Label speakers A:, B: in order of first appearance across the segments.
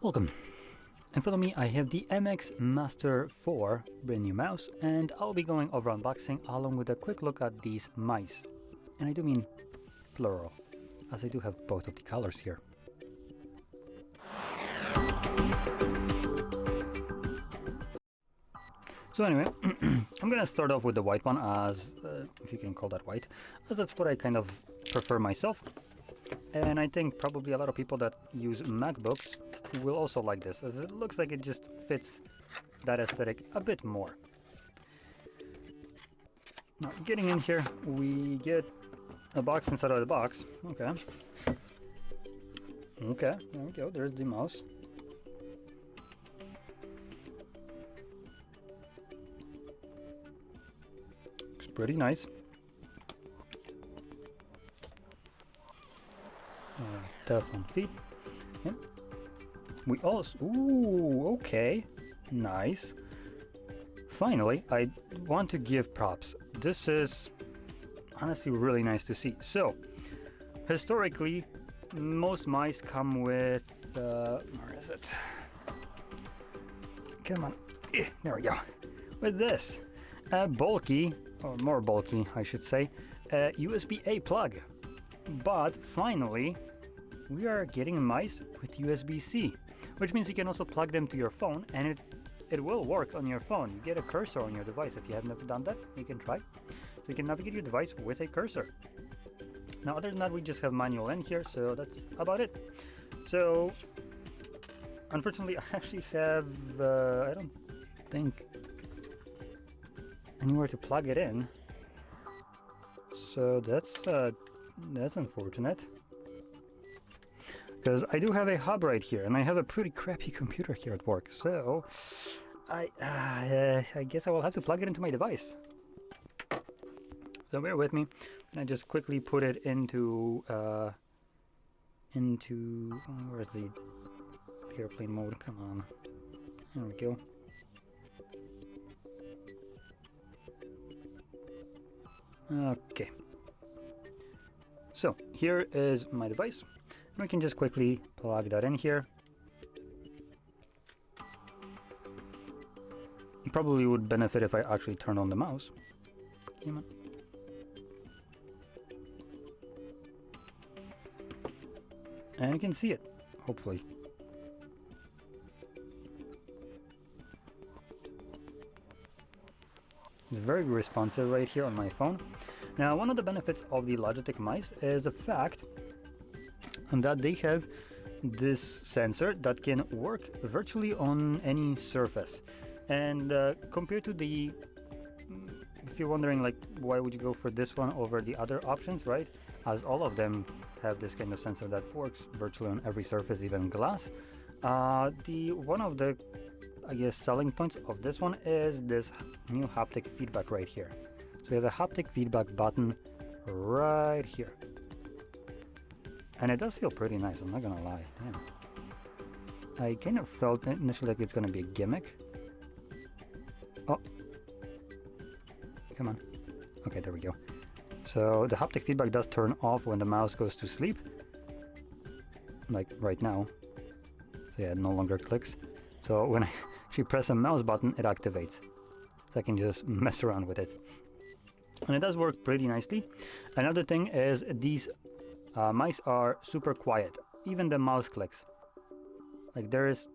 A: Welcome. In front of me I have the MX Master 4 brand new mouse, and I'll be going over unboxing along with a quick look at these mice. And I do mean plural, as I do have both of the colors here. So anyway, I'm gonna start off with the white one, as if you can call that white, as that's what I kind of prefer myself. And I think probably a lot of people that use MacBooks will also like this, as it looks like it just fits that aesthetic a bit more. Now, getting in here, we get a box inside of the box. Okay, there we go, there's the mouse. Looks pretty nice. Teflon feet. Yeah. We also, ooh, okay, nice. Finally, I want to give props. This is honestly really nice to see. So, historically, most mice come with, where is it? Come on, there we go. With this, bulky, or more bulky, I should say, USB-A plug. But finally, we are getting mice with USB-C, which means you can also plug them to your phone, and it will work on your phone. You get a cursor on your device. If you have never done that, you can try. So you can navigate your device with a cursor. Now, other than that, we just have manual in here, so that's about it. So, unfortunately, I actually have, I don't think, anywhere to plug it in. So that's unfortunate. Because I do have a hub right here, and I have a pretty crappy computer here at work, so I guess I will have to plug it into my device. So bear with me, and I just quickly put it into where's the airplane mode? Come on, there we go. Okay. So here is my device. And we can just quickly plug that in here. It probably would benefit if I actually turn on the mouse. Come on. And you can see it, hopefully. It's very responsive right here on my phone. Now, one of the benefits of the Logitech mice is the fact that they have this sensor that can work virtually on any surface. And compared to the, if you're wondering like why would you go for this one over the other options, right? As all of them have this kind of sensor that works virtually on every surface, even glass. One of the, I guess, selling points of this one is this new haptic feedback right here. So you have a haptic feedback button right here. And it does feel pretty nice, I'm not gonna lie. Damn. I kind of felt initially like it's gonna be a gimmick. Oh. Come on. Okay, there we go. So the haptic feedback does turn off when the mouse goes to sleep. Like right now. So yeah, it no longer clicks. So when I actually press a mouse button, it activates. So I can just mess around with it. And it does work pretty nicely. Another thing is these mice are super quiet, even the mouse clicks. Like there is,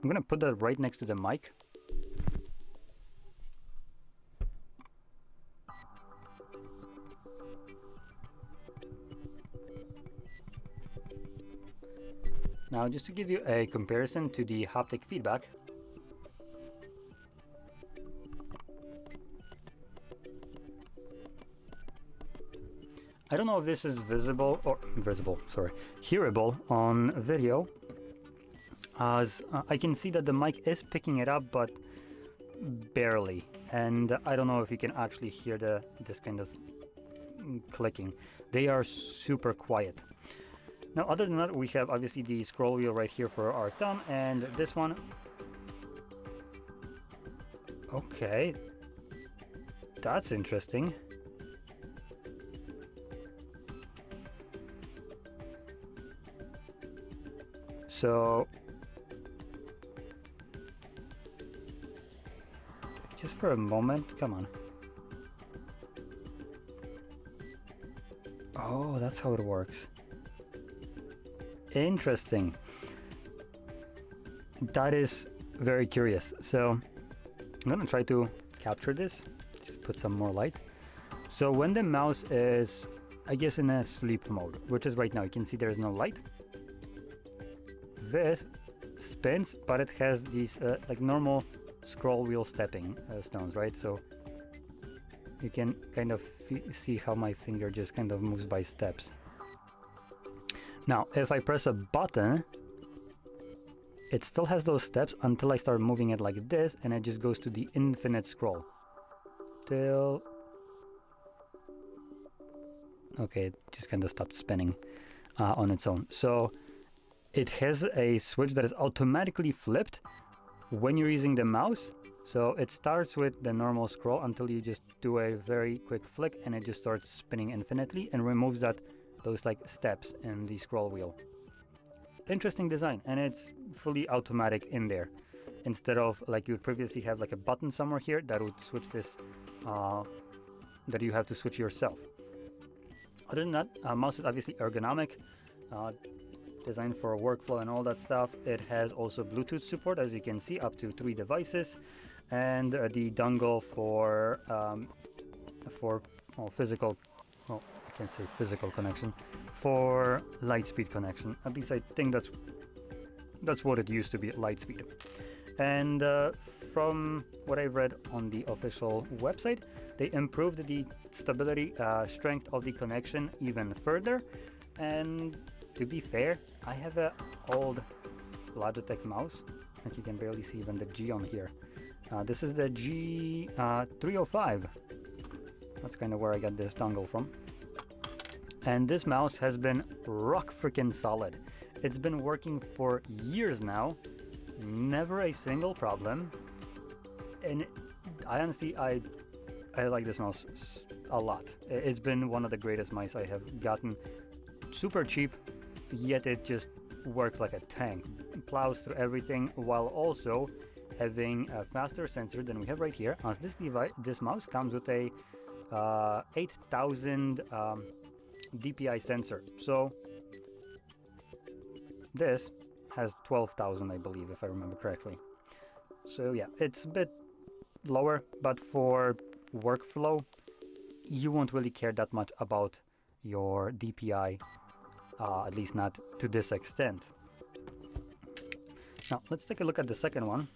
A: I'm gonna put that right next to the mic. Now, just to give you a comparison to the haptic feedback, I don't know if this is hearable on video, as I can see that the mic is picking it up, but barely. And I don't know if you can actually hear this kind of clicking. They are super quiet. Now, other than that, we have obviously the scroll wheel right here for our thumb, and this one. Okay, that's interesting. So just for a moment, come on. Oh, that's how it works. Interesting. That is very curious. So I'm gonna try to capture this, just put some more light. So when the mouse is, I guess, in a sleep mode, which is right now, you can see there is no light. This spins, but it has these like normal scroll wheel stepping stones, right? So you can kind of see how my finger just kind of moves by steps. Now, if I press a button, it still has those steps until I start moving it like this, and it just goes to the infinite scroll. Till... okay, it just kind of stopped spinning on its own. So it has a switch that is automatically flipped when you're using the mouse. So it starts with the normal scroll until you just do a very quick flick, and it just starts spinning infinitely and removes those like steps in the scroll wheel. Interesting design, and it's fully automatic in there, instead of like you would previously have like a button somewhere here that would switch this, that you have to switch yourself. Other than that, mouse is obviously ergonomic, designed for workflow and all that stuff. It has also Bluetooth support, as you can see, up to 3 devices, and the dongle for physical, well, I can't say physical connection, for Lightspeed connection. At least I think that's what it used to be, Lightspeed. And from what I've read on the official website, they improved the stability, strength of the connection even further. And to be fair, I have an old Logitech mouse, like you can barely see even the G on here. This is the G305. That's kind of where I got this dongle from. And this mouse has been rock freaking solid. It's been working for years now, never a single problem. And I honestly, I like this mouse a lot. It's been one of the greatest mice I have gotten. Super cheap, yet it just works like a tank. It plows through everything while also having a faster sensor than we have right here. As this mouse comes with a 8000 DPI sensor. So this has 12,000, I believe, if I remember correctly. So yeah, it's a bit lower, but for workflow, you won't really care that much about your DPI, at least not to this extent. Now, let's take a look at the second one.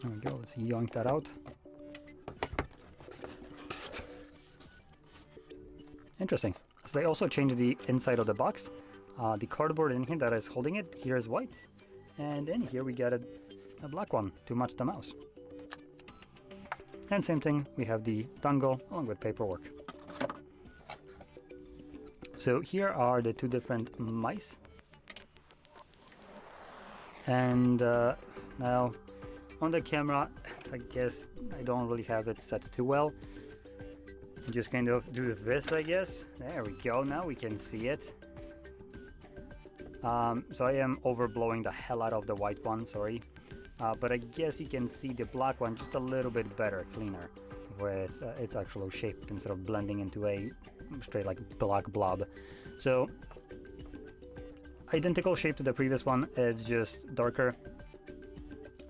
A: There we go, let's yoink that out. Interesting. So they also changed the inside of the box. The cardboard in here that is holding it here is white, and in here we get a black one to match the mouse. And same thing, we have the dongle along with paperwork. So here are the two different mice. And now on the camera, I guess I don't really have it set too well. Just kind of do this, I guess. There we go, now we can see it. So I am overblowing the hell out of the white one, sorry. But I guess you can see the black one just a little bit better, cleaner, with its actual shape instead of blending into a straight like black blob. So identical shape to the previous one, it's just darker.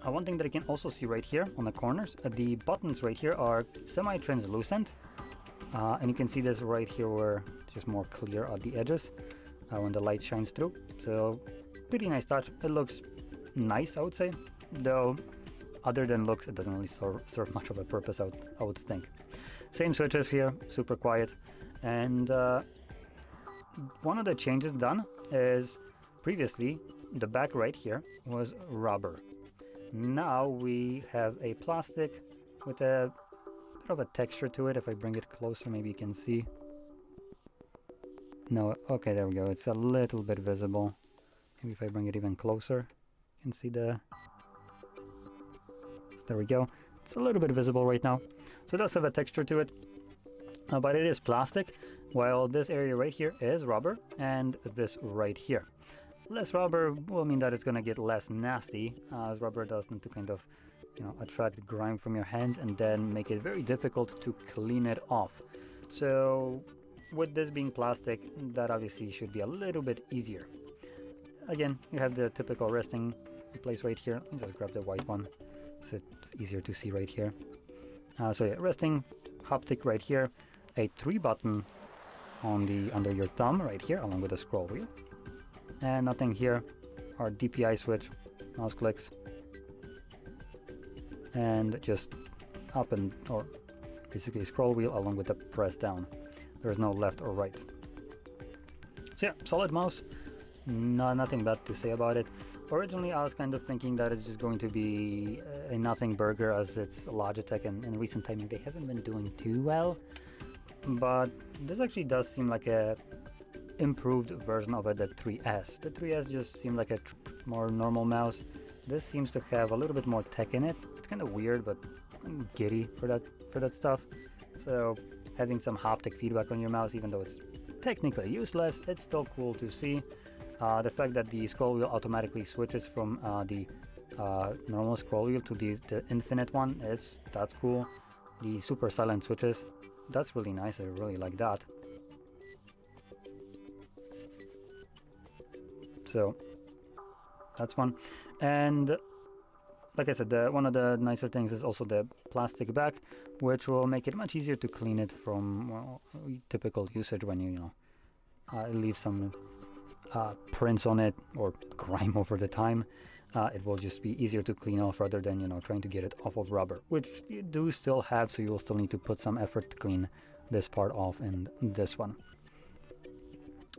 A: One thing that I can also see right here on the corners, the buttons right here are semi-translucent. And you can see this right here where it's just more clear at the edges when the light shines through. So pretty nice touch. It looks nice, I would say, though other than looks it doesn't really serve much of a purpose, I would think. Same switches here, super quiet. And one of the changes done is previously the back right here was rubber. Now we have a plastic with a bit of a texture to it. If I bring it closer, maybe you can see. No, okay, there we go. It's a little bit visible. Maybe if I bring it even closer, you can see the... There we go. It's a little bit visible right now. So it does have a texture to it, but it is plastic, while this area right here is rubber, and this right here. Less rubber will mean that it's gonna get less nasty, as rubber does tend to kind of, you know, attract grime from your hands and then make it very difficult to clean it off. So with this being plastic, that obviously should be a little bit easier. Again, you have the typical resting place right here. Just grab the white one so it's easier to see right here. So yeah, resting haptic right here, a 3-button on the under your thumb right here along with a scroll wheel, and nothing here. Our DPI switch, mouse clicks, and just up and or basically scroll wheel along with the press down. There's no left or right. So yeah, solid mouse. Nothing bad to say about it. Originally I was kind of thinking that it's just going to be a nothing burger, as it's Logitech, and in recent timing they haven't been doing too well. But this actually does seem like a improved version of it, the 3S. The 3S just seemed like a more normal mouse. This seems to have a little bit more tech in it. It's kind of weird, but I'm giddy for that stuff. So having some haptic feedback on your mouse, even though it's technically useless, it's still cool to see. The fact that the scroll wheel automatically switches from the normal scroll wheel to the infinite one, that's cool. The super silent switches, that's really nice. I really like that. So that's one. And like I said, one of the nicer things is also the plastic back, which will make it much easier to clean it from, well, typical usage when you leave some prints on it or grime over the time. It will just be easier to clean off rather than, you know, trying to get it off of rubber, which you do still have, so you'll still need to put some effort to clean this part off and this one.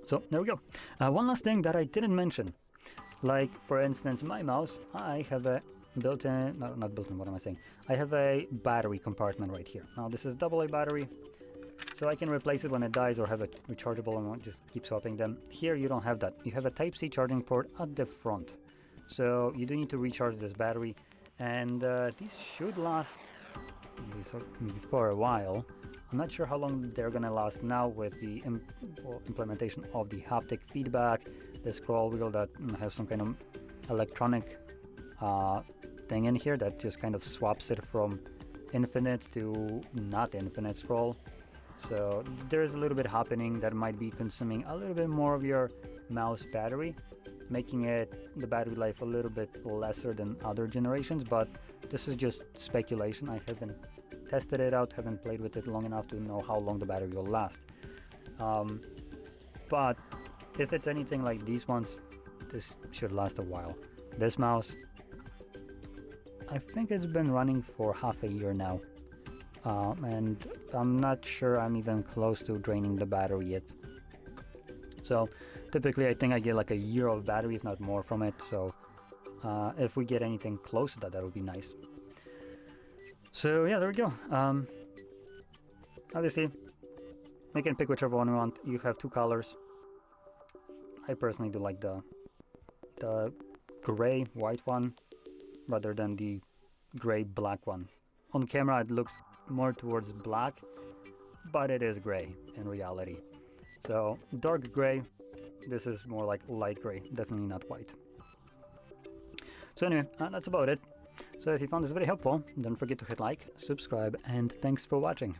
A: So there we go. One last thing that I didn't mention, like for instance my mouse, I have a built-in, no, not built-in, what am I saying? I have a battery compartment right here. Now this is AA battery, so I can replace it when it dies or have it rechargeable and just keep swapping them. Here you don't have that. You have a Type-C charging port at the front. So you do need to recharge this battery, and these should last for a while. I'm not sure how long they're gonna last now with the implementation of the haptic feedback, the scroll wheel that has some kind of electronic thing in here that just kind of swaps it from infinite to not infinite scroll. So there's a little bit happening that might be consuming a little bit more of your mouse battery, making the battery life a little bit lesser than other generations, but this is just speculation. I haven't tested it out, haven't played with it long enough to know how long the battery will last. But if it's anything like these ones, this should last a while. This mouse, I think it's been running for half a year now, and I'm not sure I'm even close to draining the battery yet. So typically I think I get like a year of battery, if not more, from it. So if we get anything close to that, that would be nice. So yeah, there we go. Obviously you can pick whichever one you want. You have two colors. I personally do like the gray white one rather than the gray black one. On camera it looks more towards black, but it is gray in reality. So dark gray, this is more like light gray, definitely not white. So anyway, that's about it. So if you found this very helpful, don't forget to hit like, subscribe, and thanks for watching.